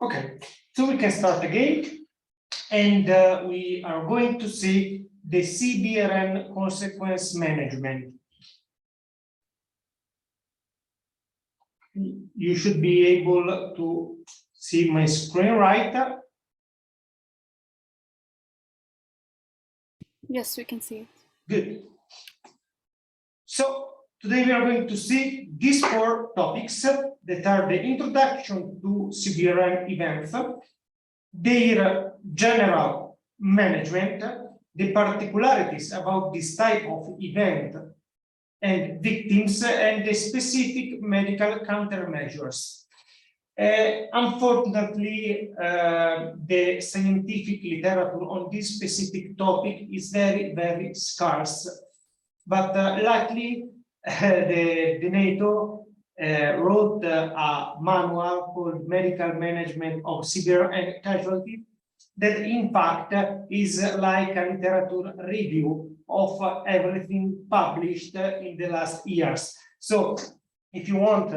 Okay, so we can start again, and we are going to see the CBRN consequence management. You should be able to see my screen, right? Yes, we can see it. Good. So today we are going to see these four topics that are the introduction to CBRN events, their general management, the particularities about this type of event and victims, and the specific medical countermeasures. Unfortunately, the scientific literature on this specific topic is very, very scarce. But luckily, the NATO wrote a manual called Medical Management of CBRN Casualty that in fact is like a literature review of everything published in the last years. So if you want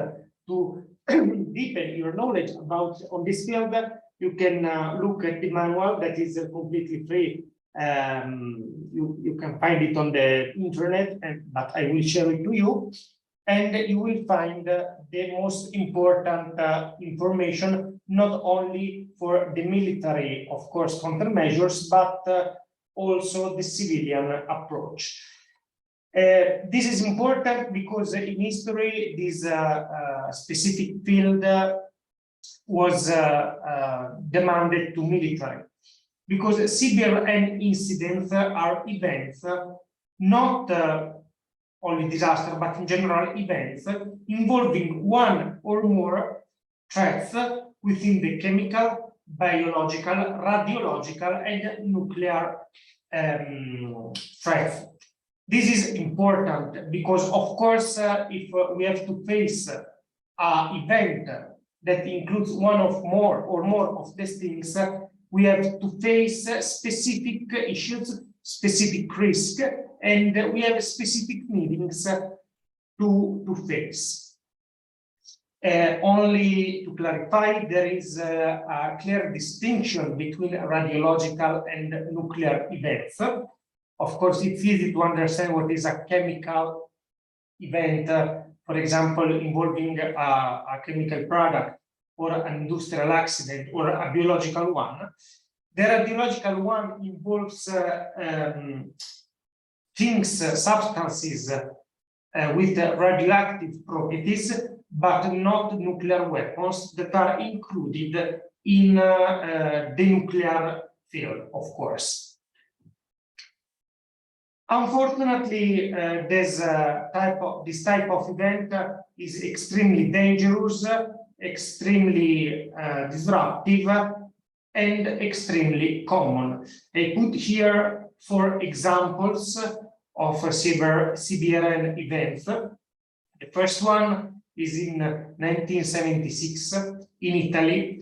to deepen your knowledge about on this field, you can look at the manual that is completely free. You can find it on the internet, but I will share it to you, and you will find the most important information, not only for the military, of course, countermeasures, but also the civilian approach. This is important because in history, this specific field was demanded to military. Because CBRN incidents are events, not only disaster, but in general events involving one or more threats within the chemical, biological, radiological, and nuclear threats. This is important because, of course, if we have to face an event that includes one or more of these things, we have to face specific issues, specific risk, and we have specific needs to face. Only to clarify, there is a clear distinction between radiological and nuclear events. Of course, it's easy to understand what is a chemical event, for example, involving a chemical product, or an industrial accident, or a biological one. The radiological one involves substances with radioactive properties, but not nuclear weapons that are included in the nuclear field, of course. Unfortunately, this type of event is extremely dangerous, extremely disruptive, and extremely common. I put here 4 examples of CBRN events. The first one is in 1976 in Italy.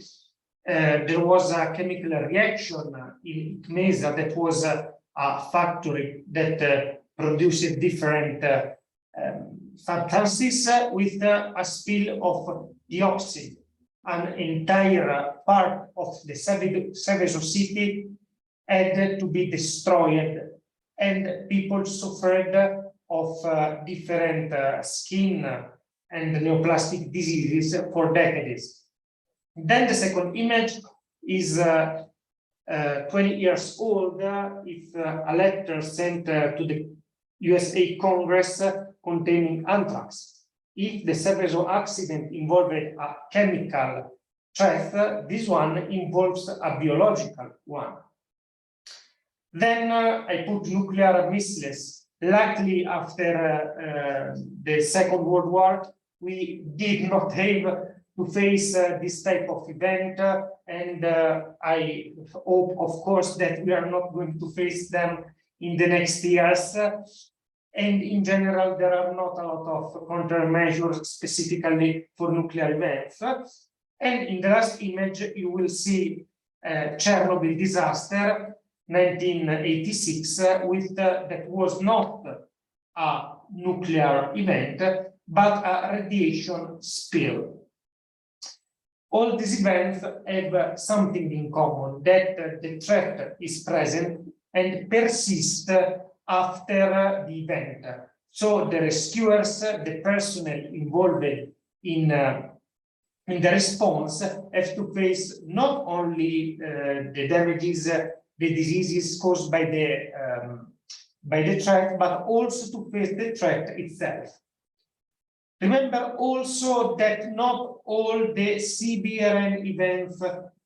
There was a chemical reaction in Mesa that was a factory that produced different substances with a spill of dioxide. An entire part of the Seveso city had to be destroyed, and people suffered of different skin and neoplastic diseases for decades. Then the second image is 20 years old. It's a letter sent to the USA Congress containing anthrax. If the Seveso accident involved a chemical threat, this one involves a biological one. Then I put nuclear missiles. Luckily, after the Second World War, we did not have to face this type of event, and I hope, of course, that we are not going to face them in the next years. And in general, there are not a lot of countermeasures specifically for nuclear events. And in the last image, you will see Chernobyl disaster, 1986, that was not a nuclear event, but a radiation spill. All these events have something in common, that the threat is present and persists after the event. So the rescuers, the personnel involved in the response have to face not only the damages, the diseases caused by the threat, but also to face the threat itself. Remember also that not all the CBRN events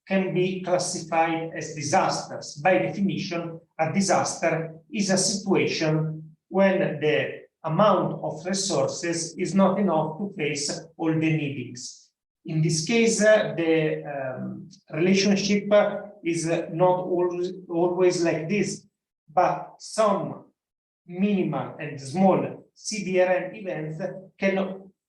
can be classified as disasters. By definition, a disaster is a situation when the amount of resources is not enough to face all the needs. In this case, the relationship is not always like this, but some minimal and small CBRN events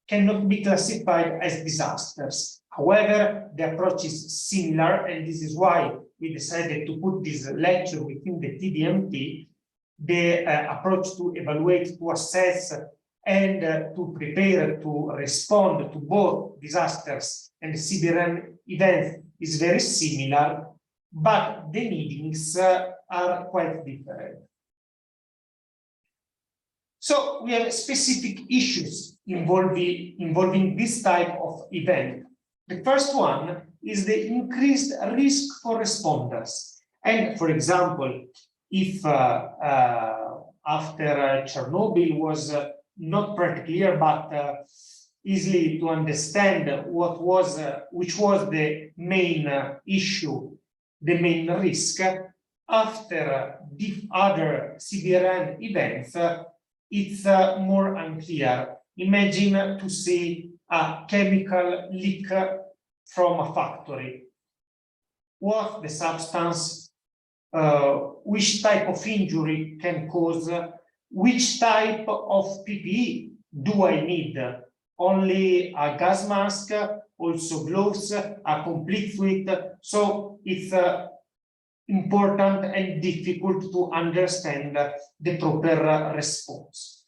cannot be classified as disasters. However, the approach is similar, and this is why we decided to put this lecture within the TDMT. The approach to evaluate, to assess, and to prepare to respond to both disasters and CBRN events is very similar, but the needings are quite different. So we have specific issues involving this type of event. The first one is the increased risk for responders. And for example, if after Chernobyl was not pretty clear, but easily to understand which was the main issue, the main risk, after the other CBRN events, it's more unclear. Imagine to see a chemical leak from a factory. What the substance, which type of injury can cause, which type of PPE do I need? Only a gas mask, also gloves, a complete suit. So it's important and difficult to understand the proper response.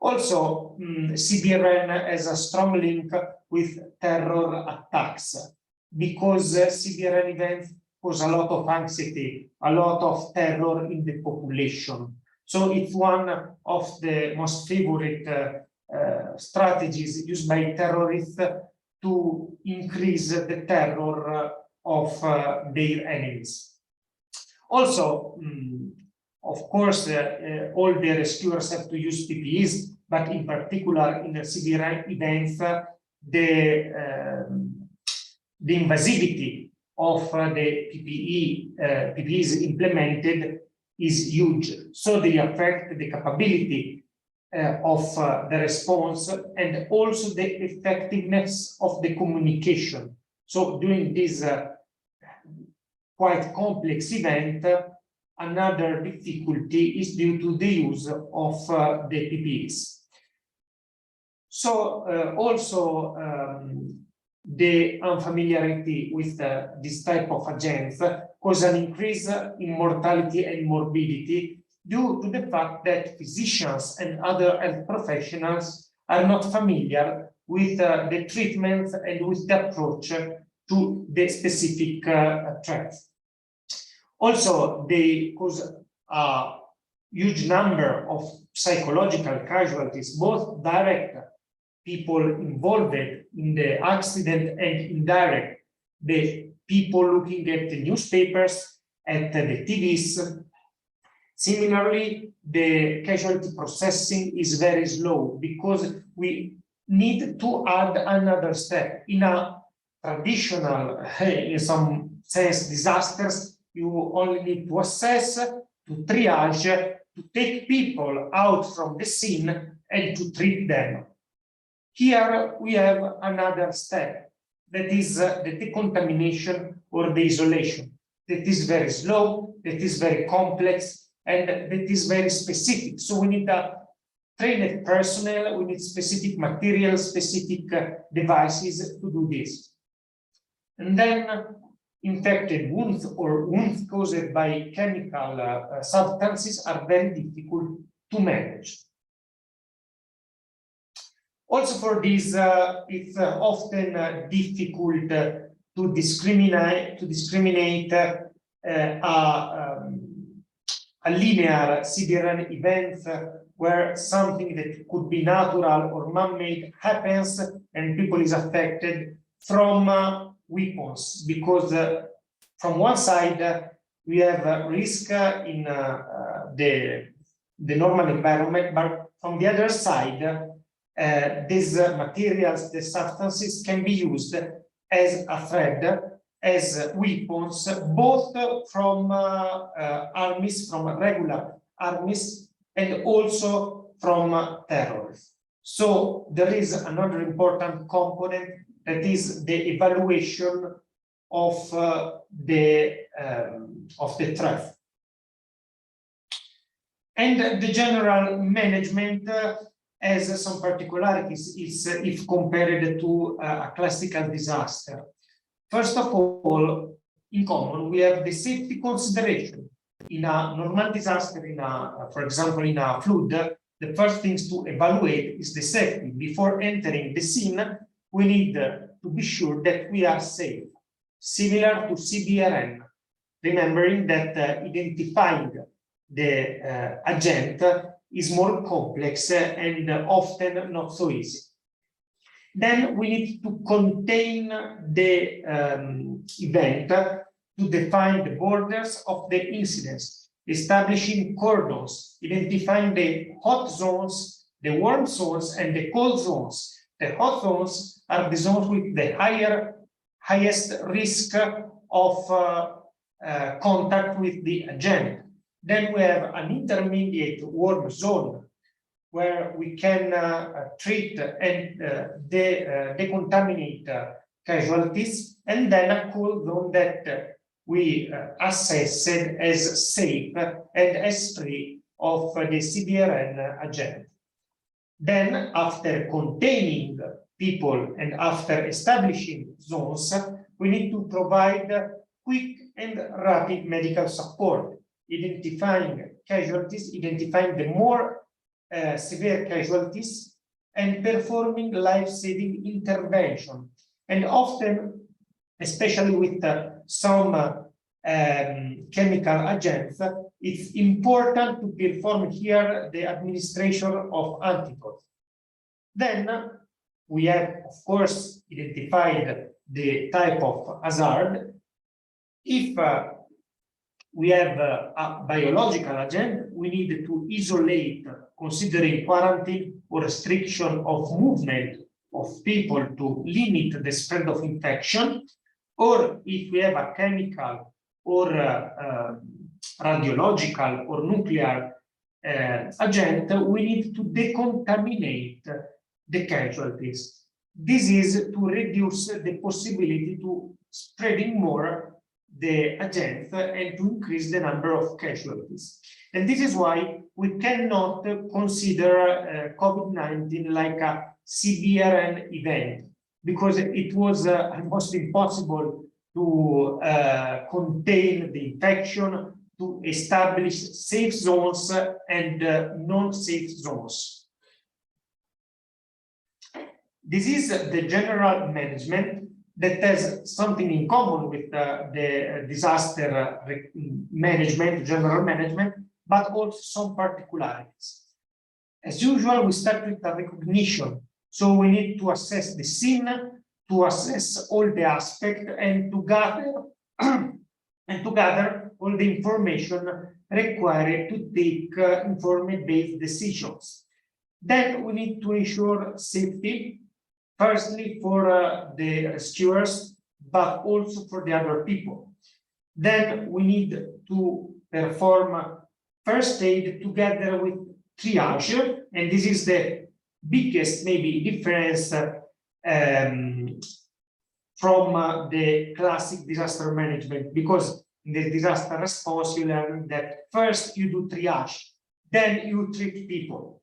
Also, CBRN has a strong link with terror attacks because CBRN events cause a lot of anxiety, a lot of terror in the population. So it's one of the most favorite strategies used by terrorists to increase the terror of their enemies. Also, of course, all the rescuers have to use PPEs, but in particular in the CBRN events, the invasivity of the PPEs implemented is huge. So they affect the capability of the response and also the effectiveness of the communication. So during this quite complex event, another difficulty is due to the use of the PPEs. So also the unfamiliarity with this type of agents cause an increase in mortality and morbidity due to the fact that physicians and other health professionals are not familiar with the treatment and with the approach to the specific threats. Also, they cause a huge number of psychological casualties, both direct people involved in the accident and indirect, the people looking at the newspapers, at the TVs. Similarly, the casualty processing is very slow because we need to add another step. In a traditional, in some sense, disasters, you only need to assess, to triage, to take people out from the scene and to treat them. Here we have another step, that is the decontamination or the isolation. That is very slow, that is very complex, and that is very specific. So we need a trained personnel, we need specific materials, specific devices to do this. And then infected wounds or wounds caused by chemical substances are very difficult to manage. Also for this, it's often difficult to discriminate a linear CBRN event where something that could be natural or man-made happens and people is affected from weapons, because from one side we have risk in the normal environment, but from the other side these materials, the substances can be used as a threat, as weapons, both from armies, from regular armies, and also from terrorists. So there is another important component, that is the evaluation of the threat. And the general management has some particularities if compared to a classical disaster. First of all, in common, we have the safety consideration. In a normal disaster, for example, in a flood, the first things to evaluate is the safety. Before entering the scene, we need to be sure that we are safe, similar to CBRN, remembering that identifying the agent is more complex and often not so easy. Then we need to contain the event, to define the borders of the incidents, establishing cordons, identifying the hot zones, the warm zones, and the cold zones. The hot zones are the zones with the highest risk of contact with the agent. Then we have an intermediate warm zone where we can treat and decontaminate casualties, and then a cold zone that we assessed as safe and as free of the CBRN agent. Then, after containing people and after establishing zones, we need to provide quick and rapid medical support, identifying casualties, identifying the more severe casualties, and performing life-saving intervention. And often, especially with some chemical agents, it's important to perform here the administration of antidotes. Then we have, of course, identified the type of hazard. If we have a biological agent, we need to isolate, considering quarantine or restriction of movement of people to limit the spread of infection. Or if we have a chemical or radiological or nuclear agent, we need to decontaminate the casualties. This is to reduce the possibility to spreading more the agent and to increase the number of casualties. And this is why we cannot consider COVID-19 like a CBRN event, because it was almost impossible to contain the infection, to establish safe zones and non-safe zones. This is the general management that has something in common with the disaster management, general management, but also some particularities. As usual, we start with the recognition. So we need to assess the scene, to assess all the aspects, and to gather all the information required to take informed-based decisions. Then we need to ensure safety, firstly for the rescuers, but also for the other people. Then we need to perform first aid together with triage, and this is the biggest maybe difference from the classic disaster management, because in the disaster response you learn that first you do triage, then you treat people.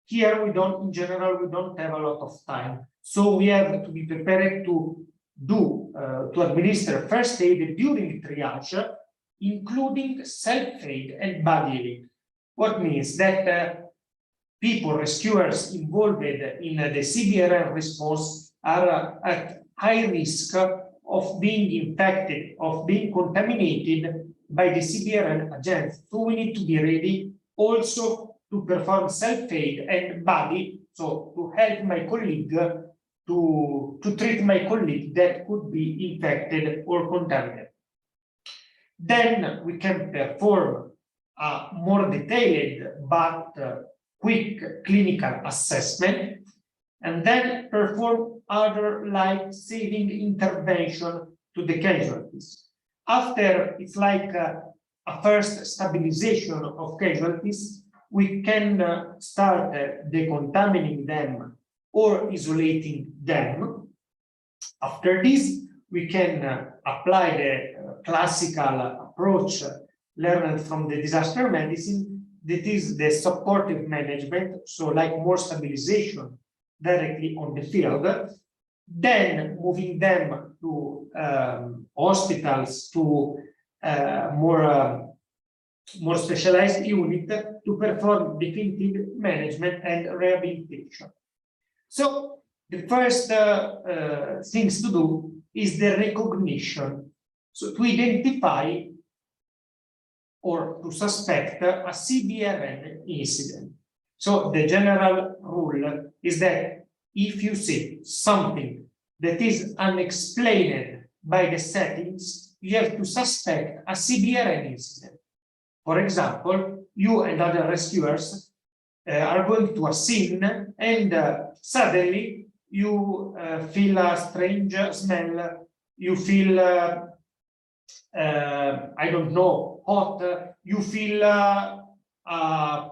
Here we don't, in general, we don't have a lot of time, so we have to be prepared to do to administer first aid during triage, including self-aid and body aid. What means that people, rescuers involved in the CBRN response are at high risk of being infected, of being contaminated by the CBRN agent. So we need to be ready also to perform self-aid and body, so to help my colleague to treat my colleague that could be infected or contaminated. Then we can perform a more detailed but quick clinical assessment, and then perform other life-saving intervention to the casualties. After it's like a first stabilization of casualties, we can start decontaminating them or isolating them. After this, we can apply the classical approach learned from the disaster medicine, that is the supportive management, so like more stabilization directly on the field, then moving them to hospitals, to more specialized unit to perform definitive management and rehabilitation. So the first things to do is the recognition. So to identify or to suspect a CBRN incident. So the general rule is that if you see something that is unexplained by the settings, you have to suspect a CBRN incident. For example, you and other rescuers are going to a scene and suddenly you feel a strange smell, you feel, I don't know, hot, you feel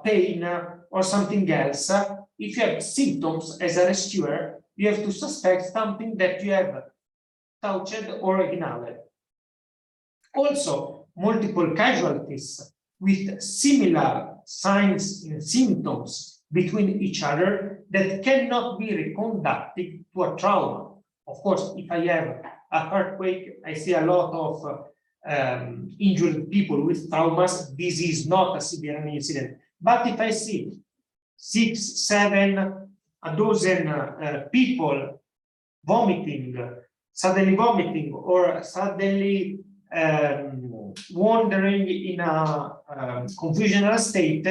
pain or something else. If you have symptoms as a rescuer, you have to suspect something that you have touched or inhaled. Also, multiple casualties with similar signs and symptoms between each other that cannot be reconducted to a trauma. Of course, if I have an earthquake, I see a lot of injured people with traumas. This is not a CBRN incident. But if I see 6, 7, a dozen people vomiting, suddenly vomiting, or suddenly wandering in a confusional state,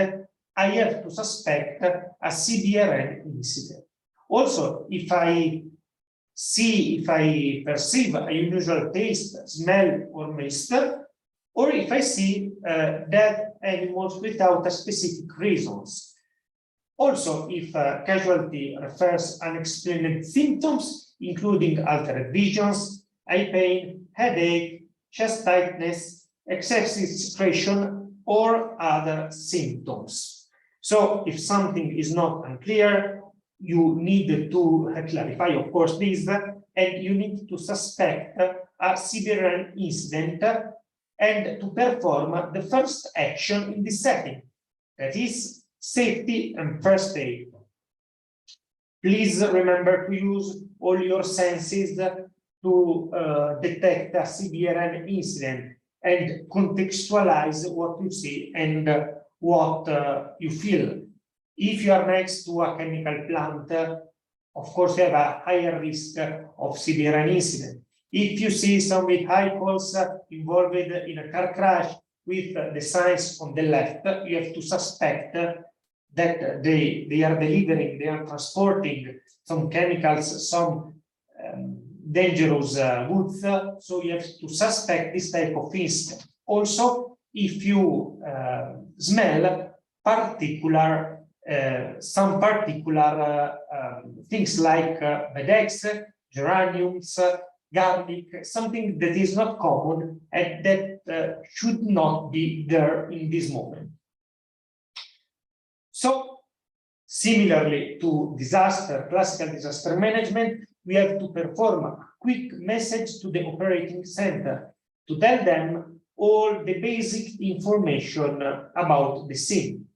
I have to suspect a CBRN incident. Also, if I perceive an unusual taste, smell, or mist, or if I see dead animals without a specific reasons. Also, if a casualty refers unexplained symptoms, including altered visions, eye pain, headache, chest tightness, excessive secretion, or other symptoms. So if something is not unclear, you need to clarify, of course, this, and you need to suspect a CBRN incident and to perform the first action in this setting, that is safety and first aid. Please remember to use all your senses to detect a CBRN incident and contextualize what you see and what you feel. If you are next to a chemical plant, of course, you have a higher risk of CBRN incident. If you see some vehicles involved in a car crash with the signs on the left, you have to suspect that they are delivering, they are transporting some chemicals, some dangerous goods. So you have to suspect this type of incident. Also, if you smell some particular things like Vedex, geraniums, garlic, something that is not common and that should not be there in this moment. So, similarly to classical disaster management, we have to perform a quick message to the operating center to tell them all the basic information about the scene.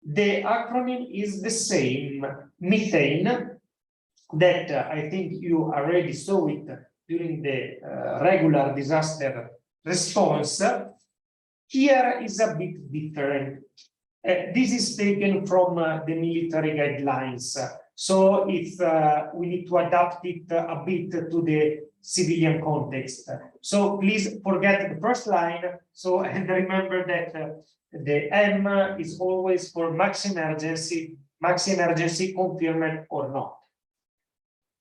The acronym is the same, methane, that I think you already saw it during the regular disaster response. Here is a bit different. This is taken from the military guidelines. So if we need to adapt it a bit to the civilian context. So please forget the first line. So and remember that the M is always for max emergency confirmed or not.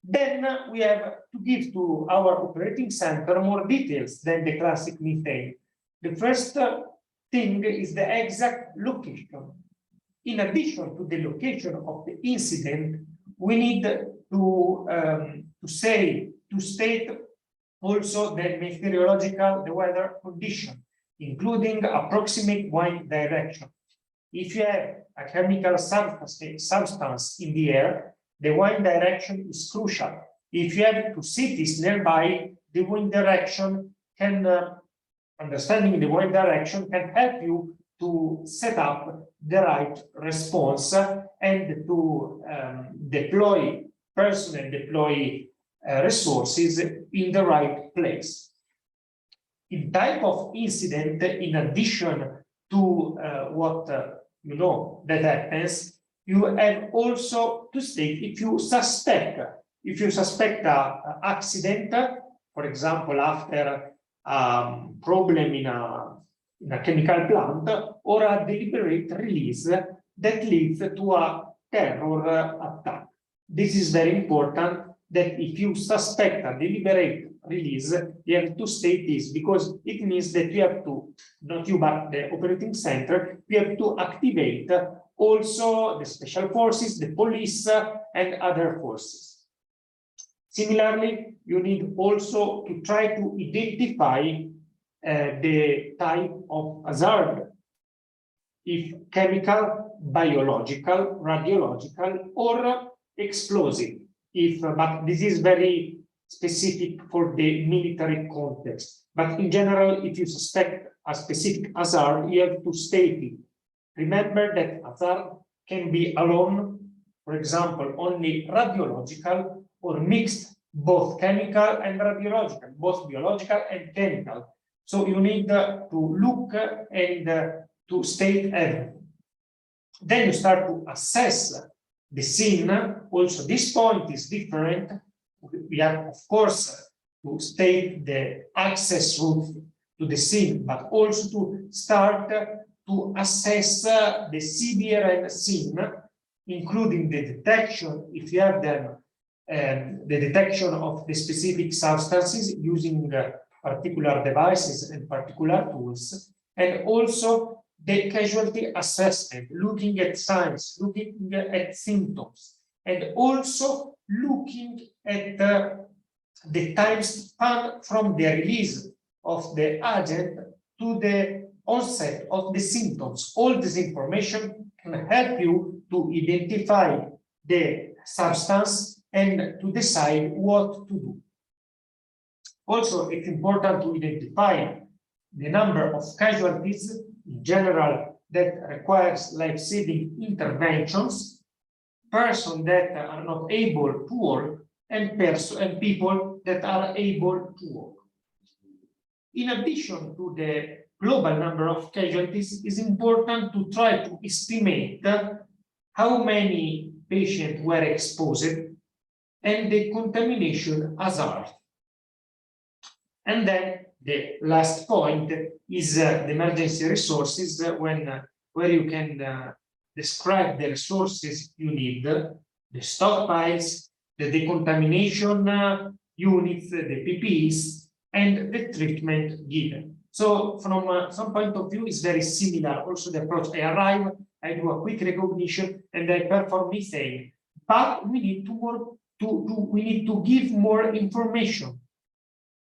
Then we have to give to our operating center more details than the classic methane. The first thing is the exact location. In addition to the location of the incident, we need to state also the meteorological, the weather condition, including approximate wind direction. If you have a chemical substance in the air, the wind direction is crucial. If you have two cities nearby, the wind direction can, understanding the wind direction can help you to set up the right response and to deploy personnel, deploy resources in the right place. In type of incident, in addition to what you know that happens, you have also to state if you suspect an accident, for example, after problem in a chemical plant, or a deliberate release that leads to a terror attack. This is very important, that if you suspect a deliberate release, you have to state this, because it means that you have to, not you but the operating center, you have to activate also the special forces, the police, and other forces. Similarly, you need also to try to identify the type of hazard, if chemical, biological, radiological, or explosive. But this is very specific for the military context. But in general, if you suspect a specific hazard, you have to state it. Remember that hazard can be alone, for example, only radiological, or mixed, both chemical and radiological, both biological and chemical. So you need to look and to state everything. Then you start to assess the scene. Also, this point is different. We have, of course, to state the access route to the scene, but also to start to assess the CBRN scene, including the detection, if you have them, the detection of the specific substances using particular devices and particular tools, and also the casualty assessment, looking at signs, looking at symptoms, and also looking at the time span from the release of the agent to the onset of the symptoms. All this information can help you to identify the substance and to decide what to do. Also, it's important to identify the number of casualties in general that requires life-saving interventions, persons that are not able to work, and people that are able to work. In addition to the global number of casualties, it's important to try to estimate how many patients were exposed and the contamination hazard. And then the last point is the emergency resources, where you can describe the resources you need, the stockpiles, the decontamination units, the PPEs, and the treatment given. So from some point of view, it's very similar. Also the approach, I arrive, I do a quick recognition, and I perform methane. But we need we need to give more information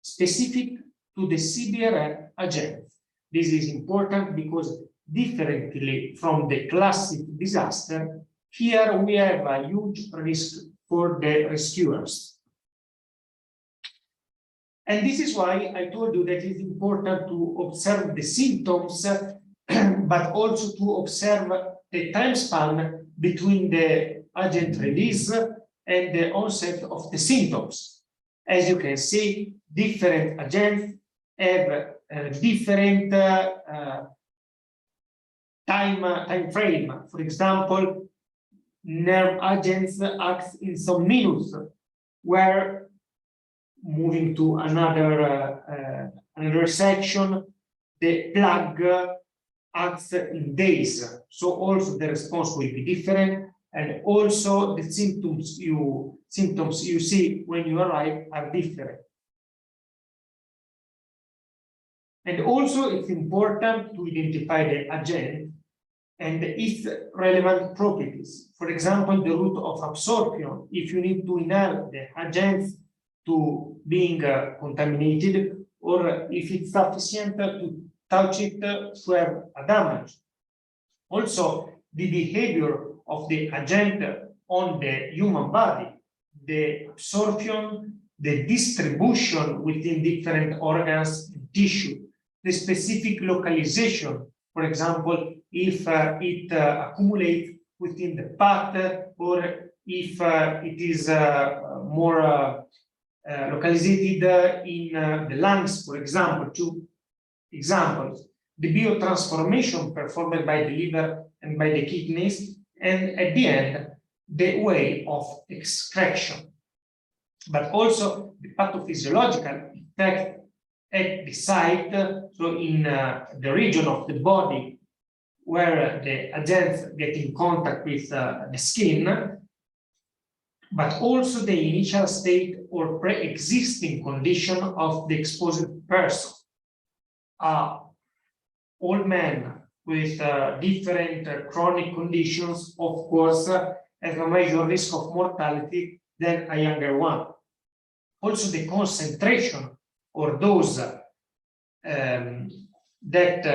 specific to the CBRN agent. This is important because differently from the classic disaster, here we have a huge risk for the rescuers. And this is why I told you that it's important to observe the symptoms, but also to observe the time span between the agent release and the onset of the symptoms. As you can see, different agents have different time frame. For example, nerve agents act in some minutes, where moving to another section, the plug acts in days. So also the response will be different, and also the symptoms you see when you arrive are different. And also it's important to identify the agent and its relevant properties. For example, the route of absorption, if you need to inhale the agents to being contaminated, or if it's sufficient to touch it to have a damage. Also, the behavior of the agent on the human body, the absorption, the distribution within different organs and tissue, the specific localization. For example, if it accumulates within the part, or if it is more localized in the lungs, for example. Two examples: the biotransformation performed by the liver and by the kidneys, and at the end, the way of extraction. But also the pathophysiological effect at the site, so in the region of the body where the agents get in contact with the skin, but also the initial state or pre-existing condition of the exposed person. Old men with different chronic conditions, of course, have a major risk of mortality than a younger one. Also, the concentration or dose that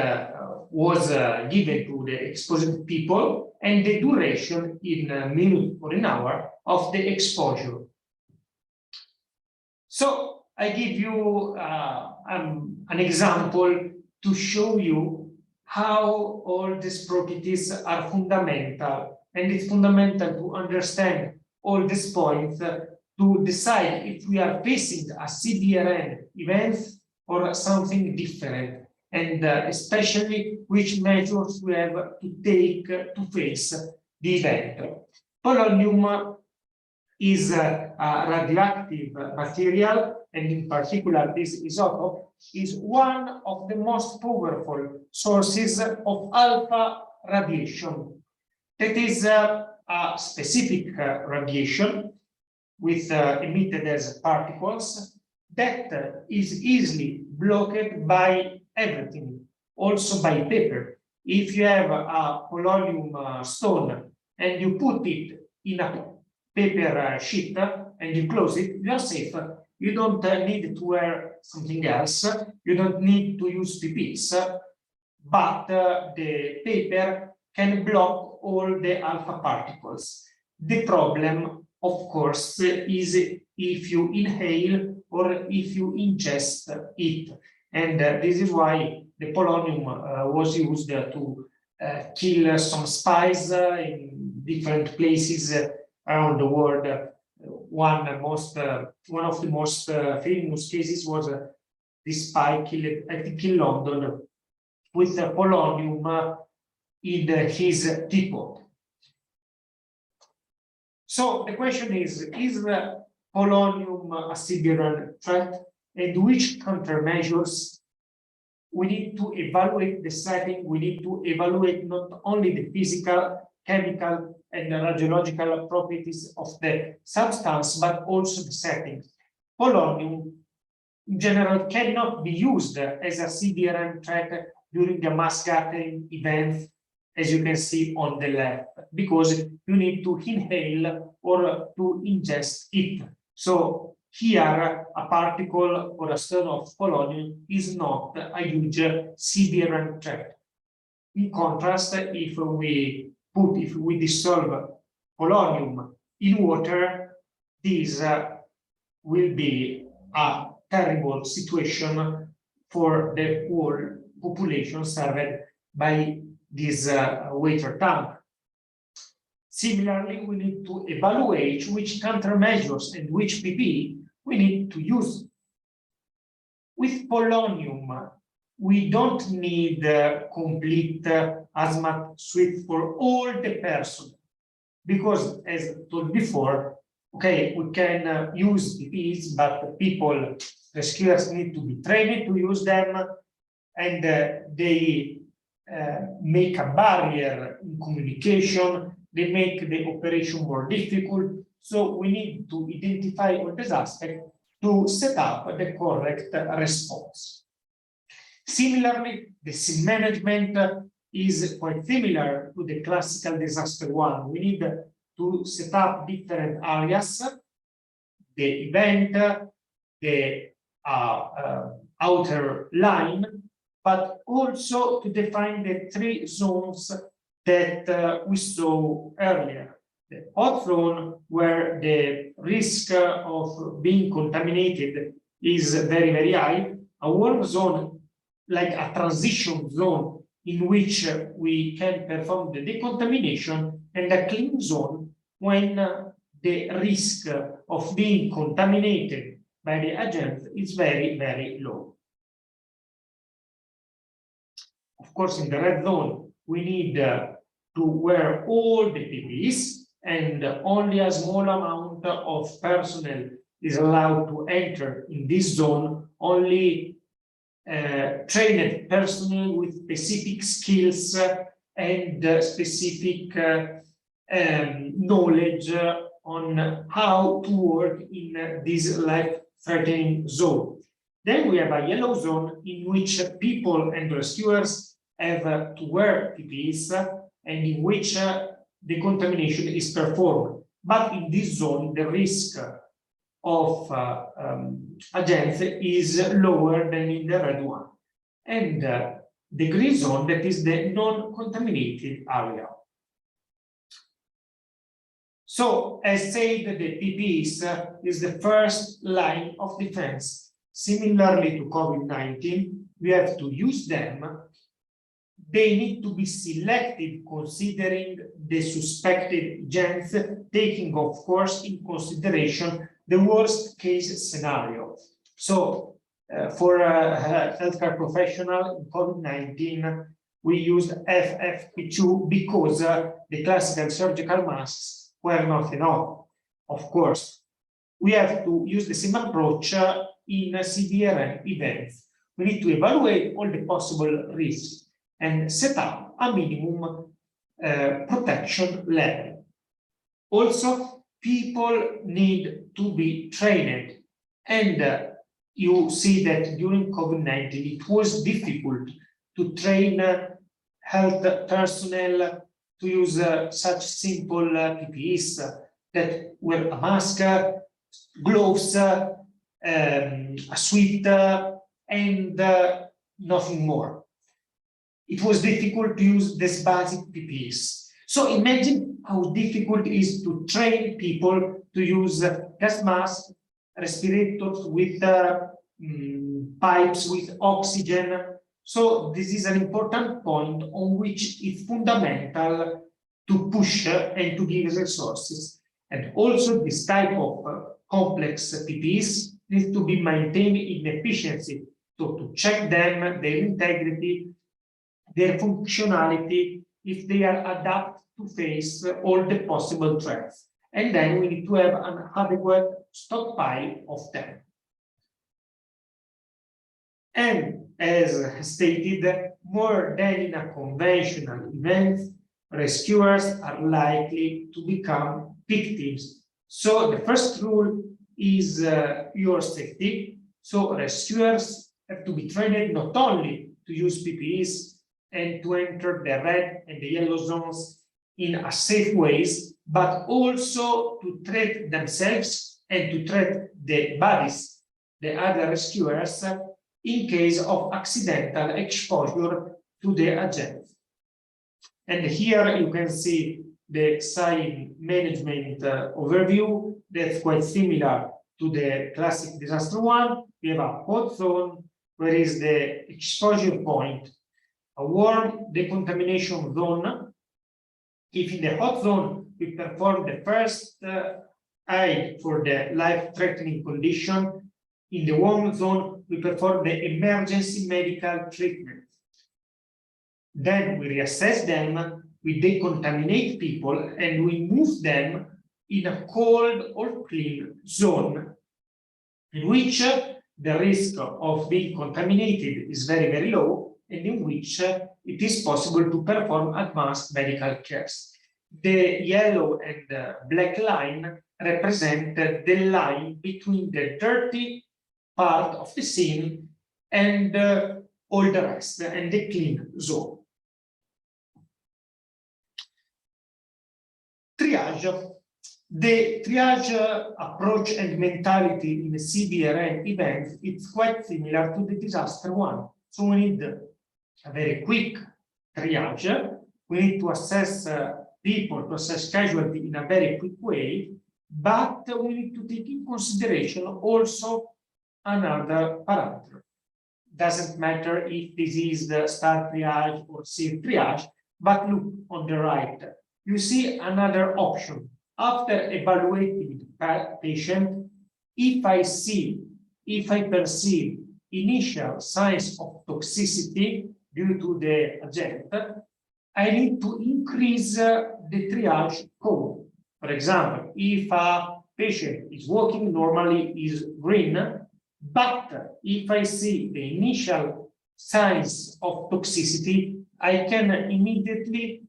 was given to the exposed people, and the duration in minutes or in hour of the exposure. So I give you an example to show you how all these properties are fundamental, and it's fundamental to understand all these points to decide if we are facing a CBRN event or something different, and especially which measures we have to take to face the event. Polonium is a radioactive material, and in particular this isotope is one of the most powerful sources of alpha radiation. That is a specific radiation with emitted as particles that is easily blocked by everything, also by paper. If you have a polonium stone and you put it in a paper sheet and you close it, you are safe. You don't need to wear something else. You don't need to use PPs, but the paper can block all the alpha particles. The problem, of course, is if you inhale or if you ingest it. And this is why the polonium was used to kill some spies in different places around the world. One of the most famous cases was this spy killed, I think, in London with polonium in his teapot. So the question is polonium a CBRN threat, and which countermeasures we need to evaluate the setting? We need to evaluate not only the physical, chemical, and the radiological properties of the substance, but also the settings. Polonium, in general, cannot be used as a CBRN threat during the mass gathering events, as you can see on the left, because you need to inhale or to ingest it. So here, a particle or a stone of polonium is not a huge CBRN threat. In contrast, if we dissolve polonium in water, this will be a terrible situation for the whole population served by this water tank. Similarly, we need to evaluate which countermeasures and which PP we need to use. With polonium, we don't need complete hazmat suite for all the person. because, as told before, okay, we can use PPEs, but people, rescuers, need to be trained to use them, and they make a barrier in communication, they make the operation more difficult. So we need to identify all these aspects to set up the correct response. Similarly, the SIM management is quite similar to the classical disaster one. We need to set up different areas, the event, the outer line, but also to define the 3 zones that we saw earlier. The hot zone, where the risk of being contaminated is very, very high. A warm zone, like a transition zone, in which we can perform the decontamination, and a clean zone when the risk of being contaminated by the agent is very, very low. Of course, in the red zone, we need to wear all the PPEs, and only a small amount of personnel is allowed to enter in this zone. Only trained personnel with specific skills and specific knowledge on how to work in this life-threatening zone. Then we have a yellow zone in which people and rescuers have to wear PPEs, and in which the contamination is performed. But in this zone, the risk of agents is lower than in the red one. And the green zone, that is the non-contaminated area. So, as said, the PPEs is the first line of defense. Similarly to COVID-19, we have to use them. They need to be selected considering the suspected agents, taking, of course, in consideration the worst case scenario. So, for a healthcare professional in COVID-19, we used FFP2 because the classical surgical masks were not enough. Of course, we have to use the same approach in CBRN events. We need to evaluate all the possible risks and set up a minimum protection level. Also, people need to be trained, and you see that during COVID-19 it was difficult to train health personnel to use such simple PPEs that were a mask, gloves, a suit, and nothing more. It was difficult to use these basic PPEs. So imagine how difficult it is to train people to use gas masks, respirators with pipes with oxygen. So this is an important point on which it's fundamental to push and to give resources. And also this type of complex PPEs needs to be maintained in efficiency. So to check them, their integrity, their functionality, if they are adapted to face all the possible threats. And then we need to have an adequate stockpile of them. And as stated, more than in a conventional event, rescuers are likely to become victims. So the first rule is your safety. So rescuers have to be trained not only to use PPEs and to enter the red and the yellow zones in a safe ways, but also to treat themselves and to treat the bodies, the other rescuers, in case of accidental exposure to the agent. And here you can see the SIM management overview that's quite similar to the classic disaster one. We have a hot zone, where is the exposure point, a warm decontamination zone. If in the hot zone we perform the first aid for the life-threatening condition, in the warm zone we perform the emergency medical treatment. Then we reassess them, we decontaminate people and we move them in a cold or clean zone in which the risk of being contaminated is very, very low, and in which it is possible to perform advanced medical care. The yellow and black line represent the line between the dirty part of the scene and all the rest, and the clean zone. Triage. The triage approach and mentality in a CBRN event is quite similar to the disaster one. So we need a very quick triage. We need to assess people, to assess casualty in a very quick way, but we need to take in consideration also another parameter. Doesn't matter if this is the star triage or safe triage, but look on the right. You see another option. After evaluating the patient, if I perceive initial signs of toxicity due to the agent, I need to increase the triage code. For example, if a patient is walking normally is green, but if I see the initial signs of toxicity, I can immediately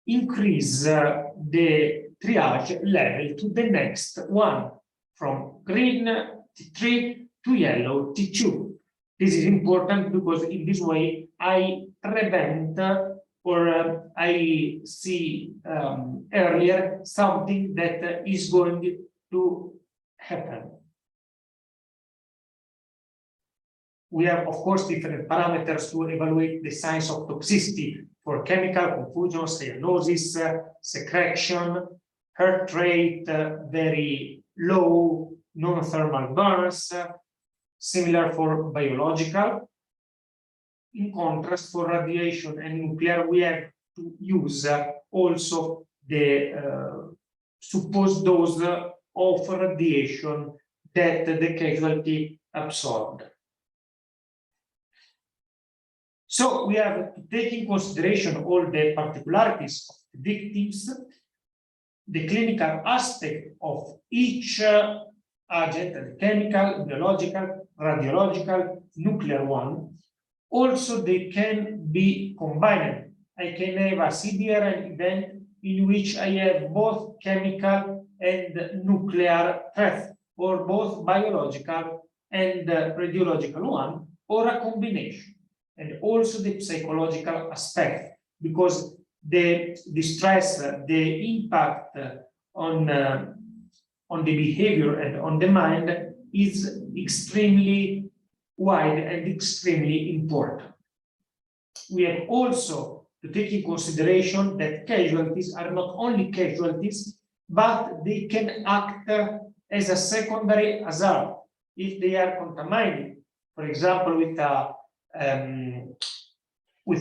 increase the triage level to the next one, from green T3 to yellow T2. This is important because in this way I prevent or I see earlier something that is going to happen. We have, of course, different parameters to evaluate the signs of toxicity for chemical confusion, cyanosis, secretion, heart rate, very low, non-thermal burns, similar for biological. In contrast, for radiation and nuclear, we have to use also the supposed dose of radiation that the casualty absorbed. So we have to take in consideration all the particularities of the victims, the clinical aspect of each agent, the chemical, biological, radiological, nuclear one. Also, they can be combined. I can have a CBRN event in which I have both chemical and nuclear threat, or both biological and radiological one, or a combination. And also the psychological aspect, because the stress, the impact on the behavior and on the mind is extremely wide and extremely important. We have also to take in consideration that casualties are not only casualties, but they can act as a secondary hazard if they are contaminated, for example, with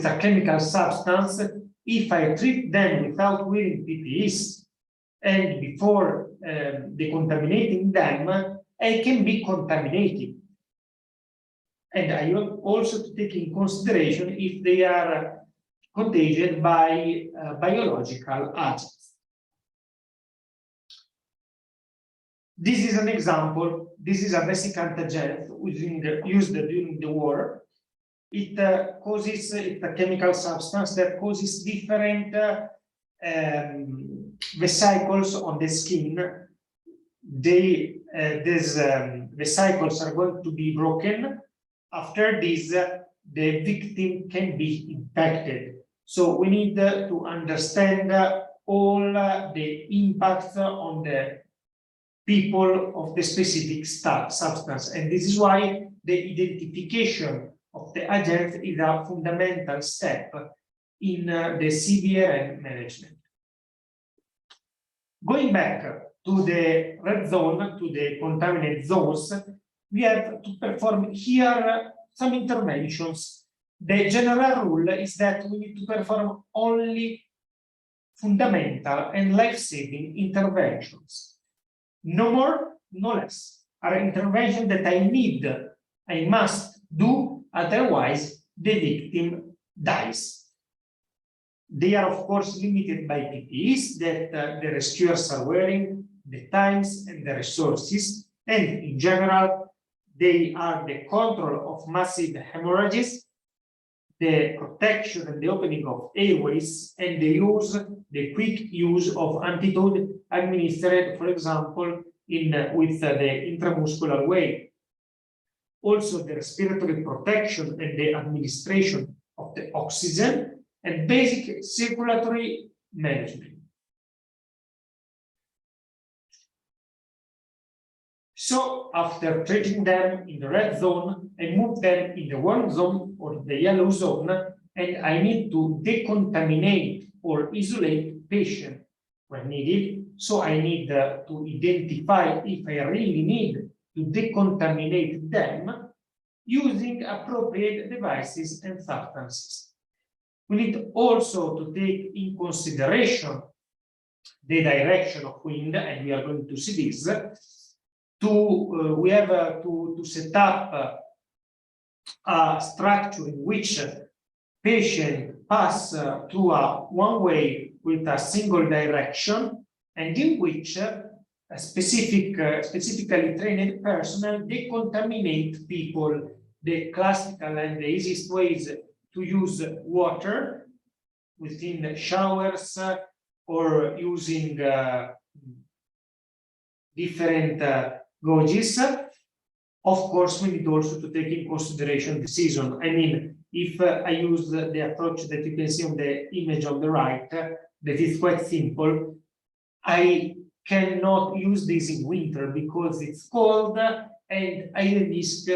a chemical substance. If I treat them without wearing PPEs and before decontaminating them, I can be contaminated. And I have also to take in consideration if they are contagious by biological agents. This is an example. This is a vesicant agent used during the war. It causes a chemical substance that causes different vesicles on the skin. These vesicles are going to be broken. After this, the victim can be infected. So we need to understand all the impacts on the people of the specific substance. And this is why the identification of the agent is a fundamental step in the CBRN management. Going back to the red zone, to the contaminated zones, we have to perform here some interventions. The general rule is that we need to perform only fundamental and life-saving interventions. No more, no less. Are interventions that I must do, otherwise the victim dies. They are, of course, limited by PPEs that the rescuers are wearing, the times and the resources, and in general, they are the control of massive hemorrhages, the protection and the opening of airways, and the quick use of antidote administered, for example, with the intramuscular way. Also, the respiratory protection and the administration of the oxygen and basic circulatory management. So after treating them in the red zone, I move them in the warm zone or the yellow zone, and I need to decontaminate or isolate patient when needed. So I need to identify if I really need to decontaminate them using appropriate devices and substances. We need also to take in consideration the direction of wind, and we are going to see this. We have to set up a structure in which patient pass through a one-way with a single direction, and in which a specifically trained personnel decontaminate people. The classical and the easiest ways to use water within showers or using different gauges. Of course, we need also to take in consideration the season. I mean, if I use the approach that you can see on the image on the right, that is quite simple, I cannot use this in winter because it's cold and I risk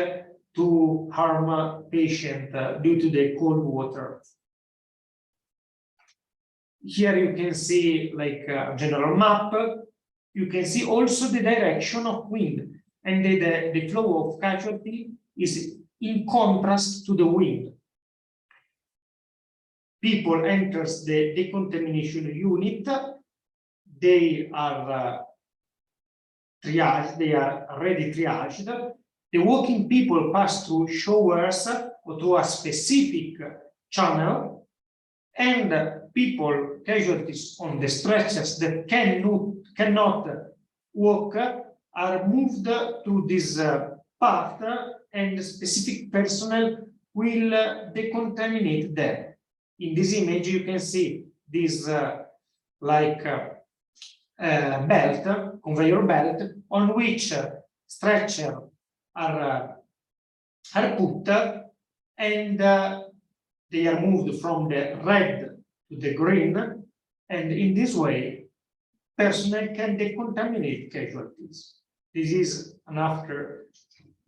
to harm a patient due to the cold water. Here you can see like a general map. You can see also the direction of wind, and the flow of casualty is in contrast to the wind. People enters the decontamination unit. They are triaged. They are already triaged. The walking people pass through showers or through a specific channel, and people, casualties on the stretchers that cannot walk are moved to this path, and the specific personnel will decontaminate them. In this image, you can see this conveyor belt, on which stretchers are put, and they are moved from the red to the green, and in this way, personnel can decontaminate casualties. This is an after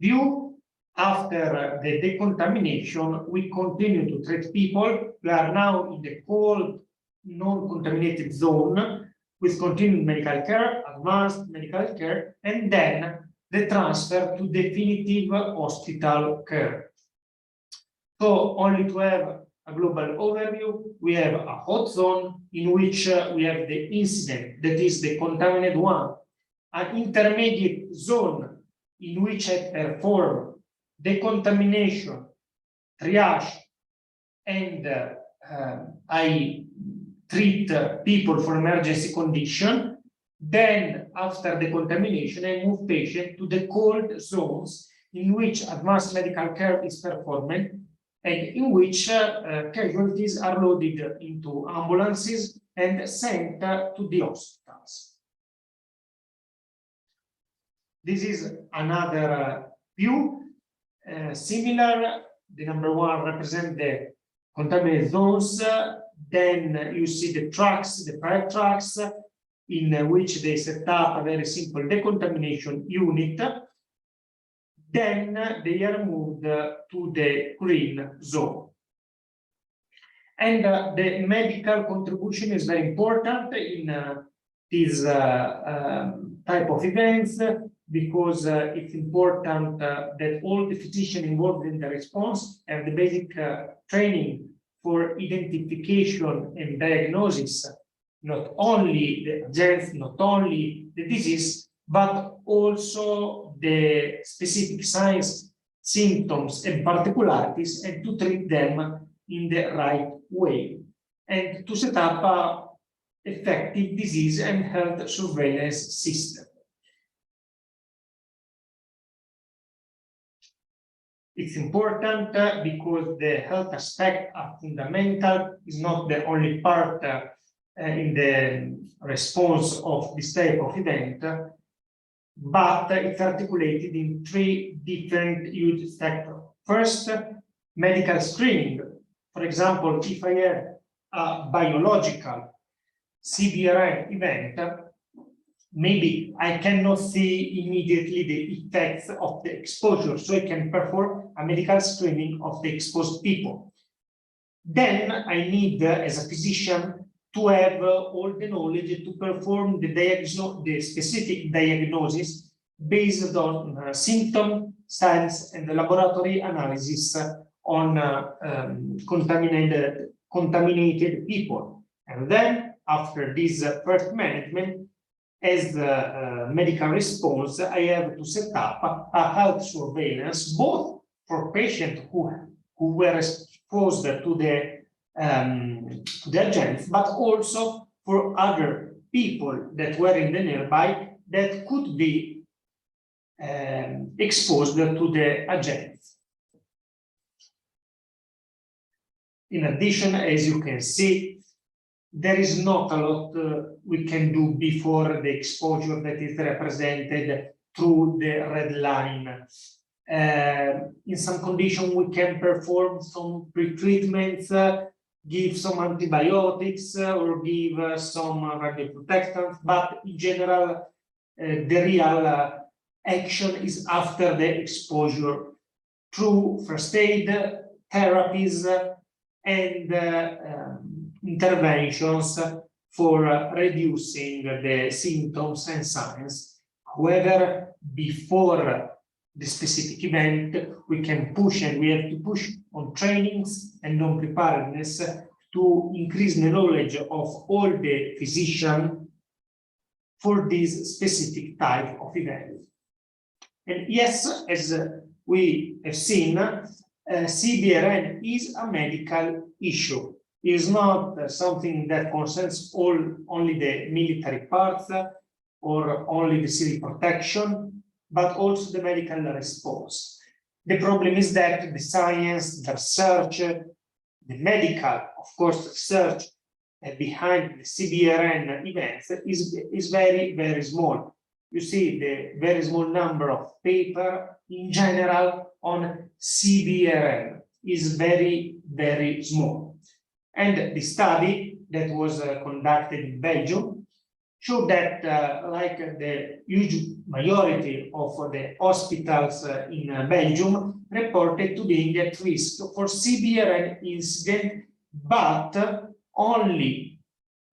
view. After the decontamination, we continue to treat people. We are now in the cold, non-contaminated zone with continued medical care, advanced medical care, and then the transfer to definitive hospital care. So only to have a global overview, we have a hot zone in which we have the incident, that is the contaminated one, an intermediate zone in which I perform decontamination, triage, and I treat people for emergency condition. Then, after the contamination, I move patient to the cold zones in which advanced medical care is performed, and in which casualties are loaded into ambulances and sent to the hospitals. This is another view. Similar, the number one represents the contaminated zones. Then you see the trucks, the fire trucks, in which they set up a very simple decontamination unit. Then they are moved to the green zone. And the medical contribution is very important in this type of events, because it's important that all the physicians involved in the response have the basic training for identification and diagnosis, not only the agents, not only the disease, but also the specific signs, symptoms, and particularities, and to treat them in the right way. and to set up an effective disease and health surveillance system. It's important because the health aspect are fundamental, is not the only part in the response of this type of event, but it's articulated in three different huge sectors. First, medical screening. For example, if I have a biological CBRN event, maybe I cannot see immediately the effects of the exposure, so I can perform a medical screening of the exposed people. Then I need, as a physician, to have all the knowledge to perform the specific diagnosis based on symptom, signs, and the laboratory analysis on contaminated people. And then, after this first management, as the medical response, I have to set up a health surveillance, both for patients who were exposed to the agents, but also for other people that were in the nearby that could be exposed to the agents. In addition, as you can see, there is not a lot we can do before the exposure that is represented through the red line. In some conditions, we can perform some pre-treatments, give some antibiotics, or give some radioprotectants, but in general, the real action is after the exposure through first aid, therapies, and interventions for reducing the symptoms and signs. However, before the specific event, we can push, and we have to push on trainings and on preparedness to increase the knowledge of all the physicians for this specific type of event. And yes, as we have seen, CBRN is a medical issue. It is not something that concerns only the military parts or only the civil protection, but also the medical response. The problem is that the science, the research, the medical, of course, research behind the CBRN events is very, very small. You see the very small number of papers in general on CBRN is very, very small. And the study that was conducted in Belgium showed that like the huge majority of the hospitals in Belgium reported to being at risk for CBRN incident, but only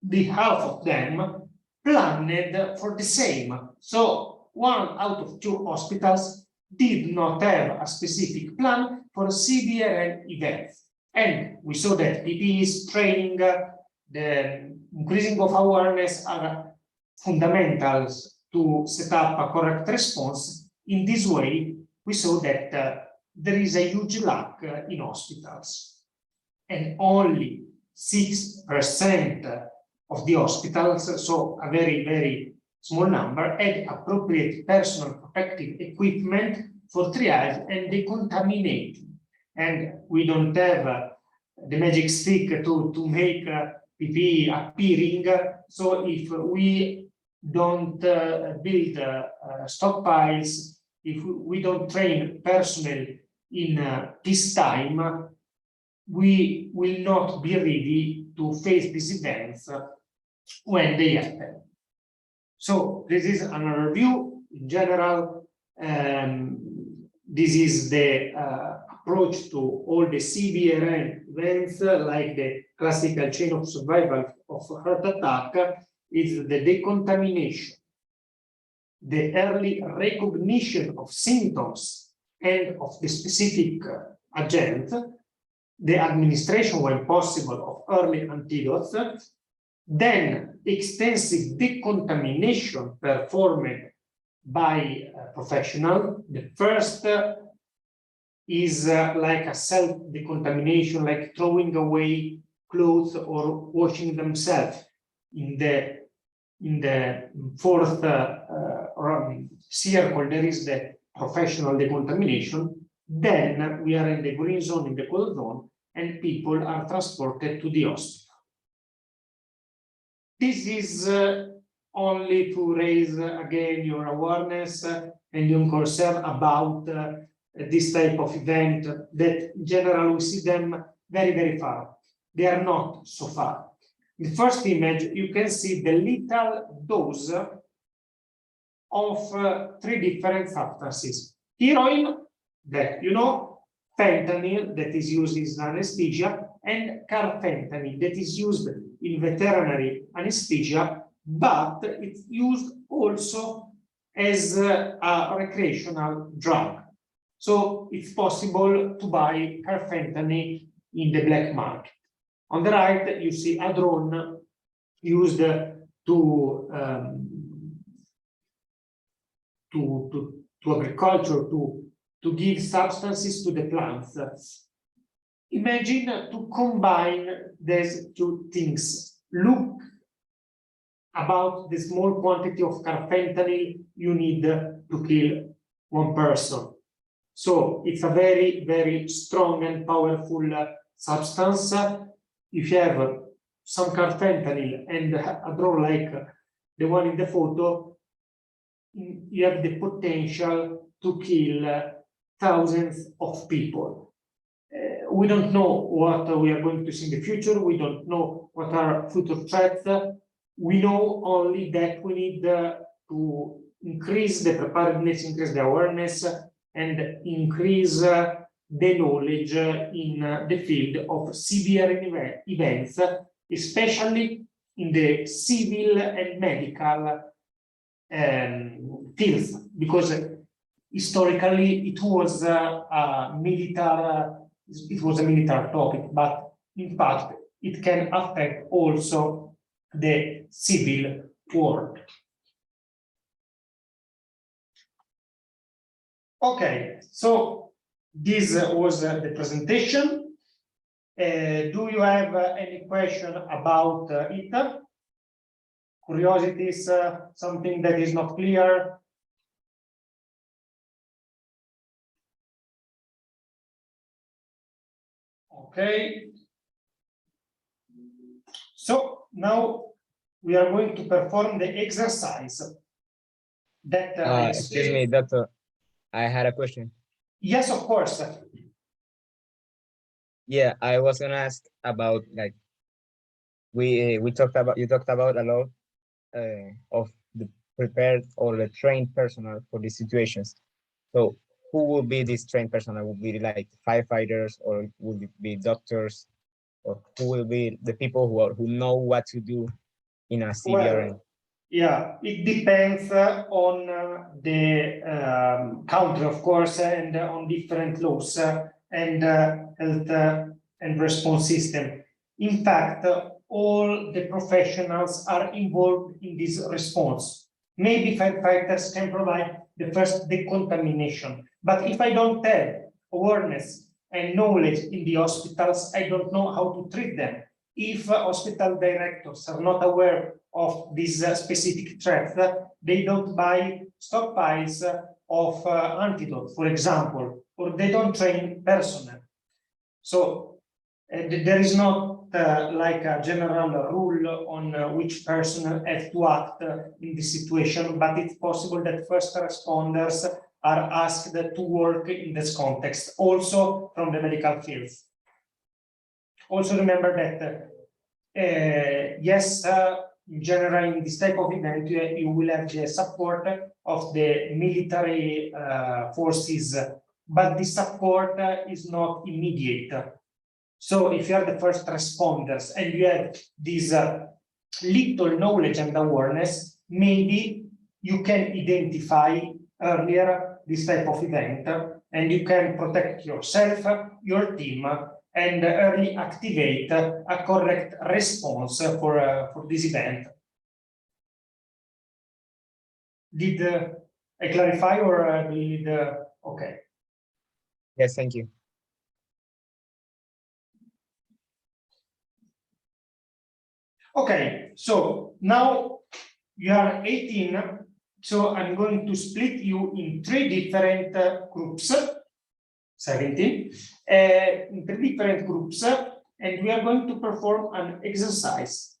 the half of them planned for the same. So 1 out of 2 hospitals did not have a specific plan for CBRN events. And we saw that PPEs, training, the increasing of awareness are fundamentals to set up a correct response. In this way, we saw that there is a huge lack in hospitals. And only 6% of the hospitals, so a very, very small number, had appropriate personal protective equipment for triage and decontaminating. And we don't have the magic stick to make PPE appearing. So if we don't build stockpiles, if we don't train personnel in peacetime, we will not be ready to face these events when they happen. So this is another view. In general, this is the approach to all the CBRN events, like the classical chain of survival of heart attack, is the decontamination, the early recognition of symptoms and of the specific agent, the administration, when possible, of early antidotes, then extensive decontamination performed by professional. The first is like a self-decontamination, like throwing away clothes or washing themselves in the fourth circle, there is the professional decontamination. Then we are in the green zone, in the cold zone, and people are transported to the hospital. This is only to raise again your awareness and your concern about this type of event that in general we see them very, very far. They are not so far. In the first image, you can see the lethal dose of three different substances. Heroin, that you know, fentanyl, that is used as anesthesia, and carfentanil, that is used in veterinary anesthesia, but it's used also as a recreational drug. So it's possible to buy carfentanil in the black market. On the right, you see a drone used to agriculture, to give substances to the plants. Imagine to combine these two things. Look about the small quantity of carfentanil you need to kill one person. So it's a very, very strong and powerful substance. If you have some carfentanil and a drone like the one in the photo, you have the potential to kill thousands of people. We don't know what we are going to see in the future. We don't know what are future threats. We know only that we need to increase the preparedness, increase the awareness, and increase the knowledge in the field of CBRN events, especially in the civil and medical fields, because historically it was a military topic, but in fact it can affect also the civil world. Okay, so this was the presentation. Do you have any question about it? Curiosities, something that is not clear? Okay. So now we are going to perform the exercise that excuse me, doctor. I had a question. Yes, of course. Yeah, I was gonna ask about, like, you talked about a lot of the prepared or the trained personnel for these situations. So who will be this trained personnel? Will be like firefighters, or will it be doctors, or who will be the people who know what to do in a CBRN? Well, yeah, it depends on the country, of course, and on different laws and health and response system. In fact, all the professionals are involved in this response. Maybe firefighters can provide the first decontamination, but if I don't have awareness and knowledge in the hospitals, I don't know how to treat them. If hospital directors are not aware of these specific threats, they don't buy stockpiles of antidote, for example, or they don't train personnel. So there is not like a general rule on which person has to act in this situation, but it's possible that first responders are asked to work in this context, also from the medical fields. Also remember that, yes, in general, in this type of event, you will have the support of the military forces, but the support is not immediate. So if you are the first responders and you have this little knowledge and awareness, maybe you can identify earlier this type of event and you can protect yourself, your team, and early activate a correct response for this event. Did I clarify, or do you need, okay? Yes, thank you. Okay, so now you are 18, so I'm going to split you in 3 different groups, 17, in 3 different groups, and we are going to perform an exercise.